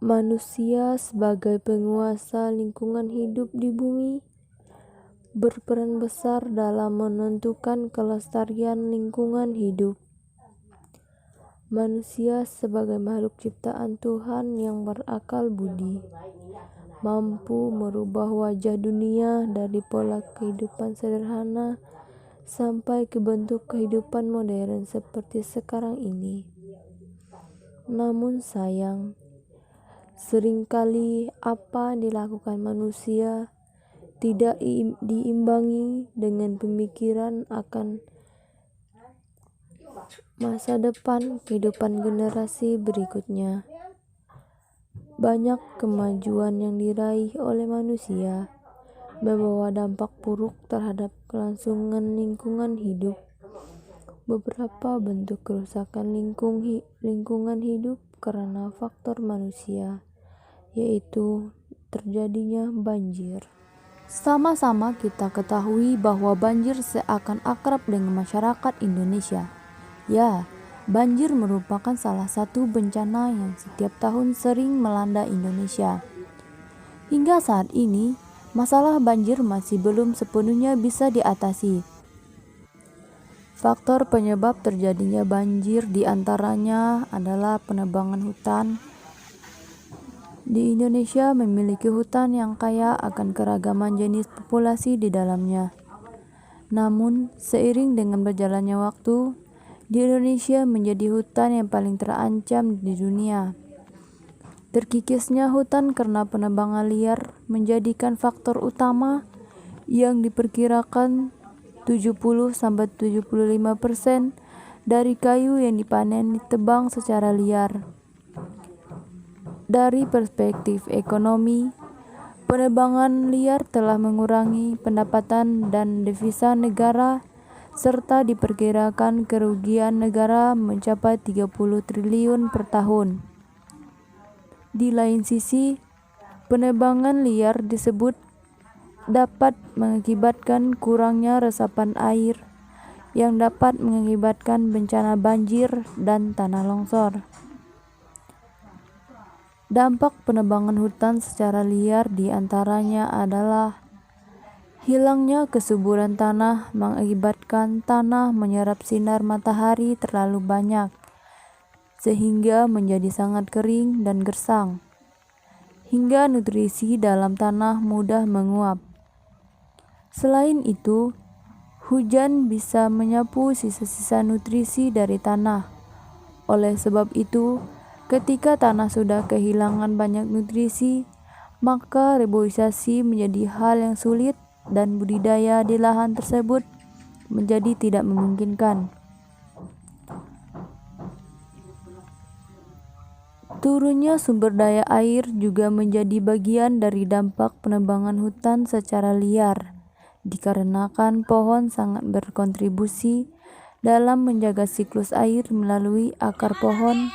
Manusia sebagai penguasa lingkungan hidup di bumi berperan besar dalam menentukan kelestarian lingkungan hidup. Manusia sebagai makhluk ciptaan Tuhan yang berakal budi, mampu merubah wajah dunia dari pola kehidupan sederhana sampai ke bentuk kehidupan modern seperti sekarang ini. Namun sayang, seringkali apa yang dilakukan manusia tidak diimbangi dengan pemikiran akan masa depan kehidupan generasi berikutnya. Banyak kemajuan yang diraih oleh manusia membawa dampak buruk terhadap kelangsungan lingkungan hidup. Beberapa bentuk kerusakan lingkungan hidup karena faktor manusia, yaitu terjadinya banjir. Sama-sama kita ketahui bahwa banjir seakan akrab dengan masyarakat Indonesia. Ya, banjir merupakan salah satu bencana yang setiap tahun sering melanda Indonesia. Hingga saat ini, masalah banjir masih belum sepenuhnya bisa diatasi. Faktor penyebab terjadinya banjir diantaranya adalah penebangan hutan. Di Indonesia memiliki hutan yang kaya akan keragaman jenis populasi di dalamnya. Namun, seiring dengan berjalannya waktu, di Indonesia menjadi hutan yang paling terancam di dunia. Terkikisnya hutan karena penebangan liar menjadikan faktor utama yang diperkirakan 70-75% dari kayu yang dipanen ditebang secara liar. Dari perspektif ekonomi, penebangan liar telah mengurangi pendapatan dan devisa negara serta diperkirakan kerugian negara mencapai 30 triliun per tahun. Di lain sisi, penebangan liar disebut dapat mengakibatkan kurangnya resapan air yang dapat mengakibatkan bencana banjir dan tanah longsor. Dampak penebangan hutan secara liar diantaranya adalah hilangnya kesuburan tanah mengakibatkan tanah menyerap sinar matahari terlalu banyak sehingga menjadi sangat kering dan gersang, hingga nutrisi dalam tanah mudah menguap. Selain itu, hujan bisa menyapu sisa-sisa nutrisi dari tanah. Oleh sebab itu, ketika tanah sudah kehilangan banyak nutrisi, maka reboisasi menjadi hal yang sulit dan budidaya di lahan tersebut menjadi tidak memungkinkan. Turunnya sumber daya air juga menjadi bagian dari dampak penebangan hutan secara liar, dikarenakan pohon sangat berkontribusi dalam menjaga siklus air melalui akar pohon,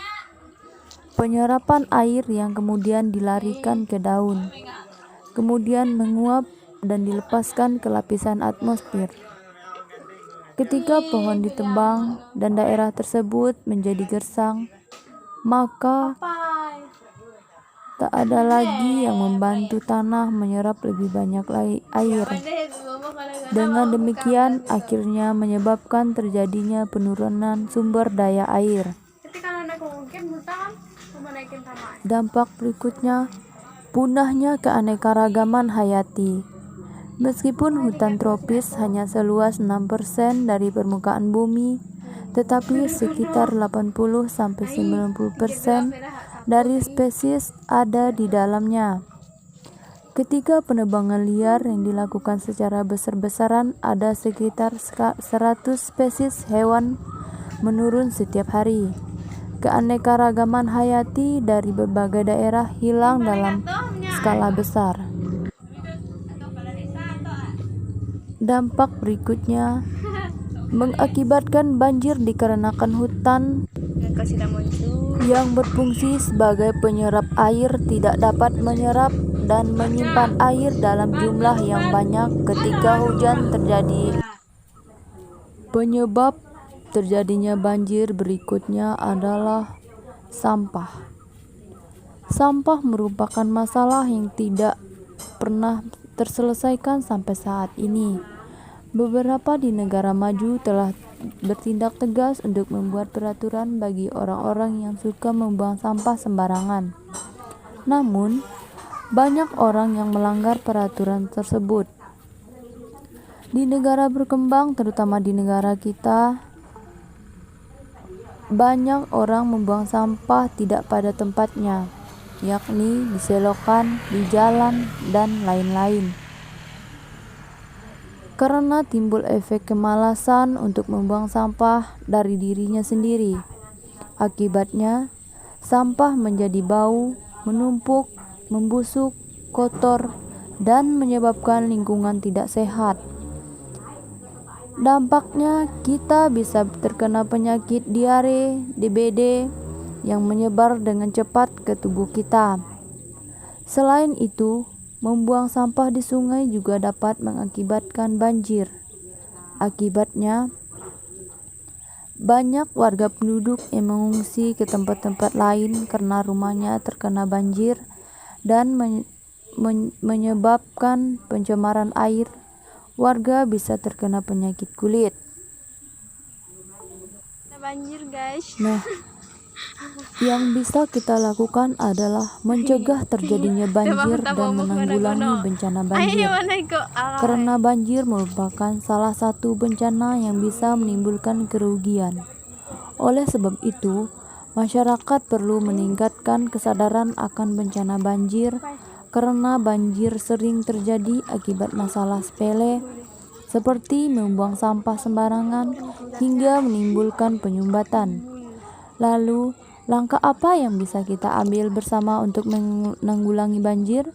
penyerapan air yang kemudian dilarikan ke daun, kemudian menguap dan dilepaskan ke lapisan atmosfer. Ketika pohon ditebang dan daerah tersebut menjadi gersang, maka tak ada lagi yang membantu tanah menyerap lebih banyak air. Dengan demikian, akhirnya menyebabkan terjadinya penurunan sumber daya air. Dampak berikutnya, punahnya keanekaragaman hayati. Meskipun hutan tropis hanya seluas 6% dari permukaan bumi, tetapi sekitar 80-90% dari spesies ada di dalamnya. Ketika penebangan liar yang dilakukan secara besar-besaran, ada sekitar 100 spesies hewan menurun setiap hari. Keanekaragaman hayati dari berbagai daerah hilang dalam skala besar. Dampak berikutnya mengakibatkan banjir dikarenakan hutan yang berfungsi sebagai penyerap air tidak dapat menyerap dan menyimpan air dalam jumlah yang banyak ketika hujan terjadi. Penyebab terjadinya banjir berikutnya adalah sampah. Sampah merupakan masalah yang tidak pernah terselesaikan sampai saat ini. Beberapa di negara maju telah bertindak tegas untuk membuat peraturan bagi orang-orang yang suka membuang sampah sembarangan. Namun, banyak orang yang melanggar peraturan tersebut. Di negara berkembang, terutama di negara kita, banyak orang membuang sampah tidak pada tempatnya, yakni di selokan, di jalan, dan lain-lain. Karena timbul efek kemalasan untuk membuang sampah dari dirinya sendiri. Akibatnya, sampah menjadi bau, menumpuk, membusuk, kotor, dan menyebabkan lingkungan tidak sehat. Dampaknya, kita bisa terkena penyakit diare, DBD, yang menyebar dengan cepat ke tubuh kita. Selain itu, membuang sampah di sungai juga dapat mengakibatkan banjir. Akibatnya, banyak warga penduduk yang mengungsi ke tempat-tempat lain karena rumahnya terkena banjir dan menyebabkan pencemaran air. Warga bisa terkena penyakit kulit. Banjir, guys. Nah, yang bisa kita lakukan adalah mencegah terjadinya banjir dan menanggulangi bencana banjir. Karena banjir merupakan salah satu bencana yang bisa menimbulkan kerugian. Oleh sebab itu, masyarakat perlu meningkatkan kesadaran akan bencana banjir, karena banjir sering terjadi akibat masalah sepele seperti membuang sampah sembarangan hingga menimbulkan penyumbatan. Lalu, langkah apa yang bisa kita ambil bersama untuk menanggulangi banjir?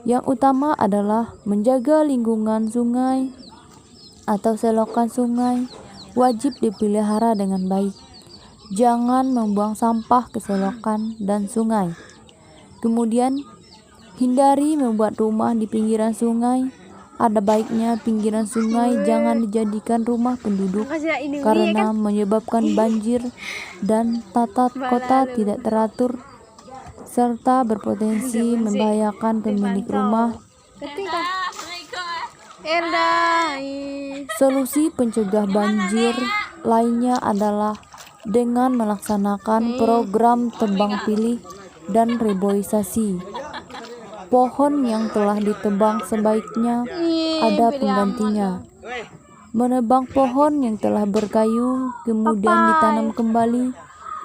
Yang utama adalah menjaga lingkungan sungai atau selokan sungai wajib dipelihara dengan baik. Jangan membuang sampah ke selokan dan sungai. Kemudian, hindari membuat rumah di pinggiran sungai. Ada baiknya pinggiran sungai jangan dijadikan rumah penduduk karena menyebabkan banjir dan tata kota tidak teratur serta berpotensi membahayakan pemilik rumah. Solusi pencegah banjir lainnya adalah dengan melaksanakan program tebang pilih dan reboisasi. Pohon yang telah ditebang sebaiknya ada penggantinya. Menebang pohon yang telah berkayu, kemudian ditanam kembali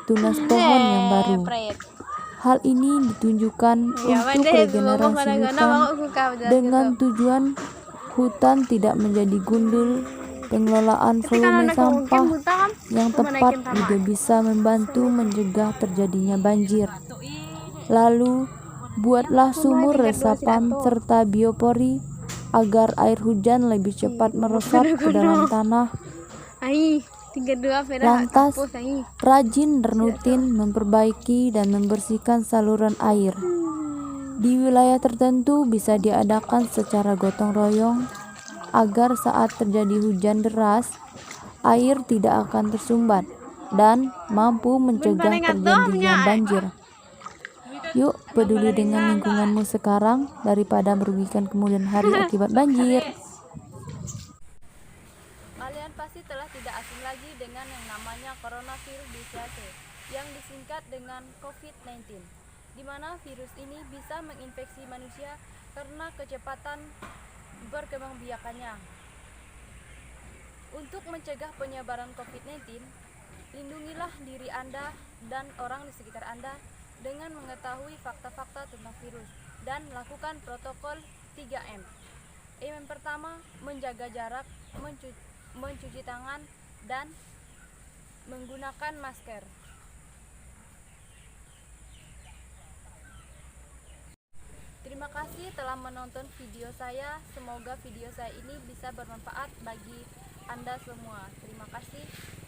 tunas pohon yang baru. Hal ini ditunjukkan untuk regenerasi hutan dengan tujuan hutan tidak menjadi gundul. Pengelolaan volume sampah yang tepat juga bisa membantu mencegah terjadinya banjir. Lalu, buatlah sumur resapan serta biopori agar air hujan lebih cepat meresap ke dalam tanah. Lantas, rajin dan rutin memperbaiki dan membersihkan saluran air. Di wilayah tertentu bisa diadakan secara gotong royong agar saat terjadi hujan deras, air tidak akan tersumbat dan mampu mencegah terjadinya banjir. Yuk, peduli dengan lingkunganmu sekarang daripada merugikan kemudian hari akibat banjir. Kalian pasti telah tidak asing lagi dengan yang namanya coronavirus disease, yang disingkat dengan COVID-19, di mana virus ini bisa menginfeksi manusia karena kecepatan berkembangbiakannya. Untuk mencegah penyebaran COVID-19, lindungilah diri Anda dan orang di sekitar Anda dengan mengetahui fakta-fakta tentang virus dan lakukan protokol 3M. Yang pertama, menjaga jarak, mencuci tangan, dan menggunakan masker. Terima kasih telah menonton video saya. Semoga video saya ini bisa bermanfaat bagi Anda semua. Terima kasih.